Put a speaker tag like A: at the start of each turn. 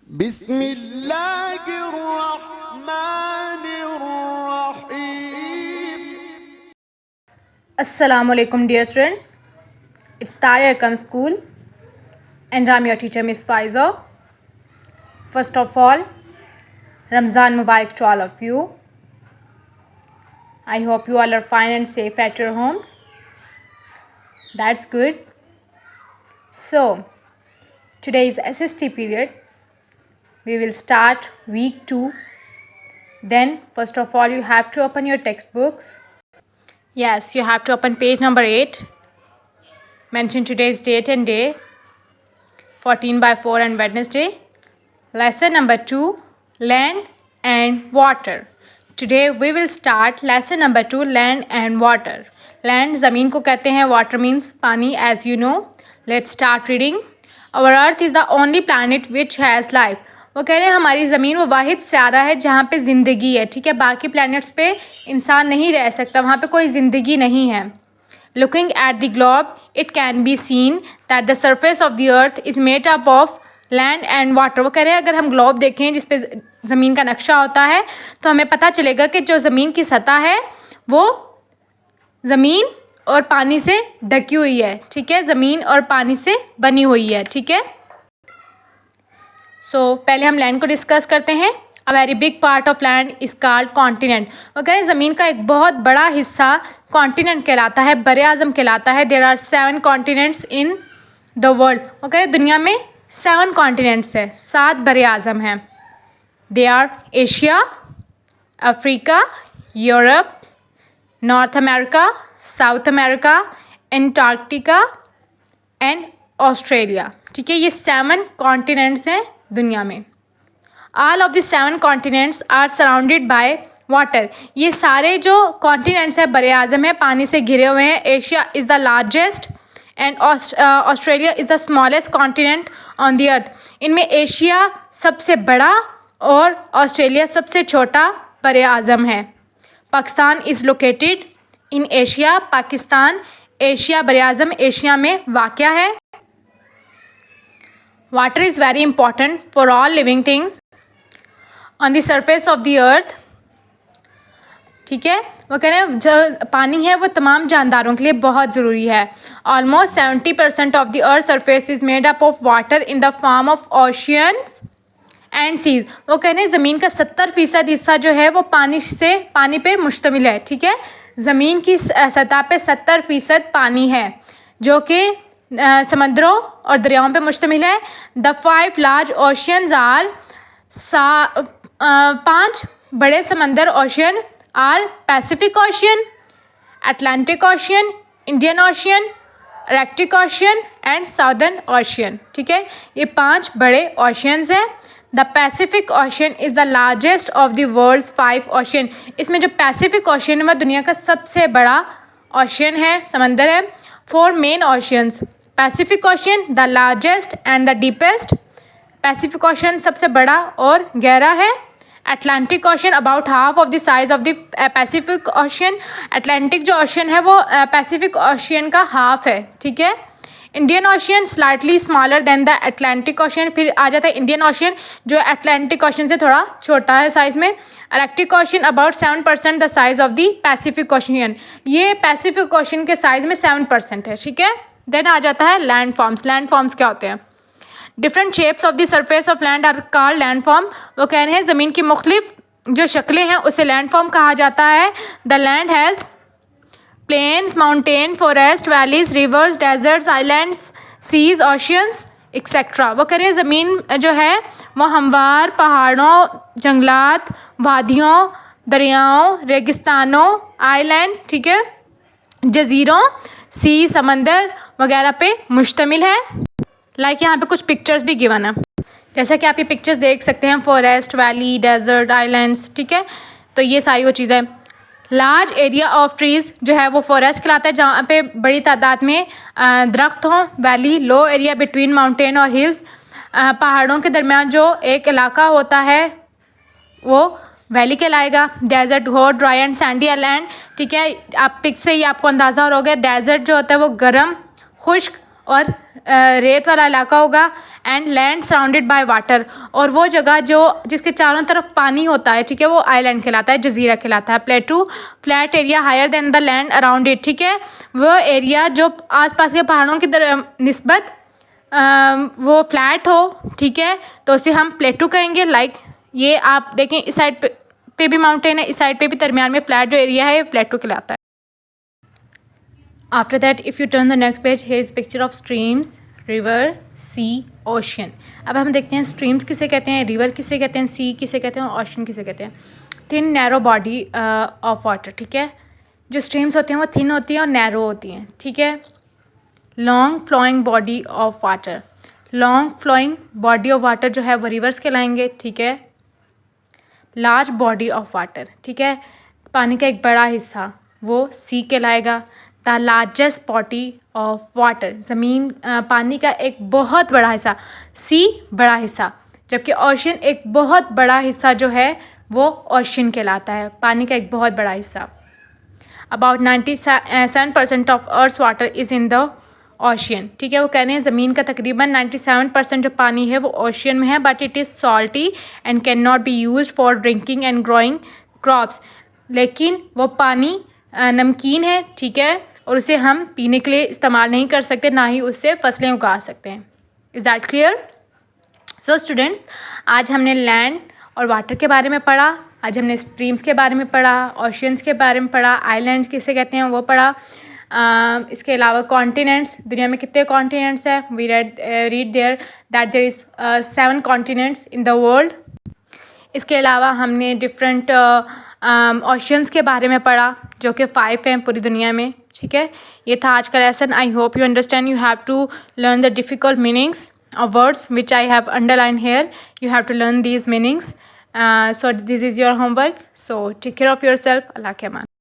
A: बिस्मिल्लाहिर्रहमानिर्रहीम।
B: Assalamualaikum dear students, it's Tariq Akam School and I'm your teacher Miss Faiza. First of all, Ramzan Mubarak to all of you. I hope you all are fine and safe at your homes. That's good. So, today is SST period. We will start week 2. Then, first of all, you have to open your textbooks. Yes, you have to open page number 8. Mention today's date and day. 14/4 and Wednesday. Lesson number 2, land and water. Today we will start lesson number 2, land and water. Land ज़मीन को कहते हैं, water means पानी, as you know. Let's start reading. Our earth is the only planet which has life. वो कह रहे हैं हमारी ज़मीन वो वाहिद स्यारा है जहाँ पे ज़िंदगी है, ठीक है. बाकी प्लैनेट्स पे इंसान नहीं रह सकता, वहाँ पे कोई ज़िंदगी नहीं है. Looking at the globe, it can be seen that the surface of the earth is made up of land and water. वो कह रहे हैं अगर हम ग्लोब देखें जिस पे ज़मीन का नक्शा होता है तो हमें पता चलेगा कि जो ज़मीन की सतह है वो ज़मीन और पानी से ढकी हुई है, ठीक है. ज़मीन और पानी से बनी हुई है, ठीक है. पहले हम लैंड को डिस्कस करते हैं. A very big part of land is called continent. वो कह रहे हैं ज़मीन का एक बहुत बड़ा हिस्सा कॉन्टिनेंट कहलाता है, बर आज़म कहलाता है. There are 7 continents in the world. वो कह रहे हैं दुनिया में 7 कॉन्टिनेंट्स है, 7 बर आज़म हैं. They are Asia, Africa, Europe, North America, South America, Antarctica and Australia, ठीक है. ये 7 कॉन्टिनेंट्स हैं दुनिया में. All of the 7 continents are surrounded by water. ये सारे जो कॉन्टिनेंट्स हैं बर आज़म है, पानी से घिरे हुए हैं. Asia is the largest and Australia is the smallest continent on the earth. इनमें एशिया सबसे बड़ा और ऑस्ट्रेलिया सबसे छोटा बर आज़म है. Pakistan is located in Asia. Pakistan Asia, बर आज़म एशिया में वाक़या है. Water is very important for all living things on the surface of the अर्थ, ठीक है. वो कह रहे हैं जो पानी है वो तमाम जानदारों के लिए बहुत ज़रूरी है. Almost 70% of the earth surface is made up of water in the form of oceans and seas. वो कह रहे हैं ज़मीन का 70% हिस्सा जो है वो पानी पे मुश्तमिल है, ठीक है. ज़मीन की सतह पे 70% पानी है जो कि समंदरों और दरियाओं पे मुश्तमिल है. द 5 लार्ज ओशियंस आर 5 बड़े समंदर ocean are Pacific Ocean, Atlantic Ocean, Indian Ocean, Arctic Ocean and Southern Ocean, ठीक है. ये 5 बड़े ओशियंस हैं. The Pacific Ocean is the largest of the world's 5 ocean. इसमें जो पैसिफिक ओशियन है वह दुनिया का सबसे बड़ा ओशियन है, समंदर है. 4 main oceans. Pacific ocean the largest and the deepest. Pacific ocean सबसे बड़ा और गहरा है. Atlantic ocean about half of the size of the Pacific Ocean. Atlantic जो ओशियन है वो पैसिफिक ओशियन का हाफ है, ठीक है. Indian ocean slightly smaller than the Atlantic ocean. फिर आ जाता है इंडियन ओशियन जो अटलांटिक ओशियन से थोड़ा छोटा है साइज़ में. Arctic ocean about 7% the size of the Pacific ocean. ये पैसिफिक ओशियन के साइज़ में 7% है, ठीक है. देन आ जाता है लैंड फॉर्म्स. लैंड फॉर्म्स क्या होते हैं? Different shapes of the surface of land are called land form. वो कह रहे हैं ज़मीन की मुख्तलिफ जो शक्लें हैं उसे लैंड फॉर्म कहा जाता है. The land has plains, mountain, forest, valleys, rivers, deserts, islands, seas, oceans etcetera. वो कह रहे हैं ज़मीन जो है वो हमवार पहाड़ों, जंगलात, वादियों, दरियाओं, रेगिस्तानों, आइलैंड, ठीक है, जजीरों, सी, समंदर वगैरह पे मुश्तमिल है. लाइक यहाँ पे कुछ पिक्चर्स भी गिवन है, जैसा कि आप ये पिक्चर्स देख सकते हैं. फॉरेस्ट, वैली, डेजर्ट, आइलैंड्स, ठीक है. तो ये सारी वो चीज़ें. लार्ज एरिया ऑफ ट्रीज़ जो है वो फॉरेस्ट कहलाता है जहाँ पे बड़ी तादाद में दरख्त हों. वैली लो एरिया बिटवीन माउंटेन और हिल्स. पहाड़ों के दरमियान जो एक इलाका होता है वो वैली कहलाएगा. Desert hot, dry and sandy land, ठीक है. आप पिक से ही आपको अंदाज़ा हो गया डेजर्ट जो होता है वो गर्म, खुश्क और रेत वाला इलाका होगा, and land surrounded by water, और वो जगह जो जिसके चारों तरफ पानी होता है, ठीक है, वो आइलैंड कहलाता है, जजीरा कहलाता है। Plateau flat area higher than the land around it, ठीक है, वो एरिया जो आसपास के पहाड़ों की निस्बत वो फ्लैट हो, ठीक है, तो उसे हम प्लेटू कहेंगे। लाइक ये आप देखें, इस साइड पे भी माउंटेन है, इस साइड पे भी दरमियान में फ्लैट जो एरिया है प्लेटू कहलाता है। After that if you turn the next page, here is picture of streams, river, sea, ocean. अब हम देखते हैं स्ट्रीम्स किसे कहते हैं, रिवर किसे कहते हैं, सी किसे कहते हैं, और ओशन किसे कहते हैं। Thin narrow body of water, ठीक है, जो स्ट्रीम्स होती हैं वो थिन होती हैं और नैरो होती हैं, ठीक है। Long flowing body of water, long flowing body of water जो है वो रिवर्स कहलाएंगे, ठीक है। लार्ज बॉडी ऑफ वाटर, ठीक है, पानी का एक बड़ा हिस्सा वो सी कहलाएगा। The largest body of water, ज़मीन पानी का एक बहुत बड़ा हिस्सा, सी बड़ा हिस्सा, जबकि ओशन एक बहुत बड़ा हिस्सा जो है वो ओशन कहलाता है, पानी का एक बहुत बड़ा हिस्सा। About 97% of earth water is in the ocean, ठीक है, वो कह रहे हैं ज़मीन का तकरीबन 97% जो पानी है वो ओशियन में है, but it is salty and can not be used for drinking and growing crops, लेकिन वो पानी नमकीन है, ठीक है, और उसे हम पीने के लिए इस्तेमाल नहीं कर सकते, ना ही उससे फसलें उगा सकते हैं। Is that clear? So students, आज हमने लैंड और वाटर के बारे में पढ़ा, आज हमने स्ट्रीम्स के बारे में पढ़ा, ओशियंस के बारे में पढ़ा, आइलैंड्स किसे कहते हैं वो पढ़ा। इसके अलावा कॉन्टिनेंट्स, दुनिया में कितने कॉन्टिनेंट्स हैं, we read there that there is 7 continents in the world. इसके अलावा हमने डिफरेंट ओशियंस के बारे में पढ़ा जो कि 5 हैं पूरी दुनिया में, ठीक है। ये था आज का lesson. I hope you understand. You have to learn the difficult meanings of words which I have underlined here. You have to learn these meanings. So this is your homework. So take care of yourself. Allah ke aman.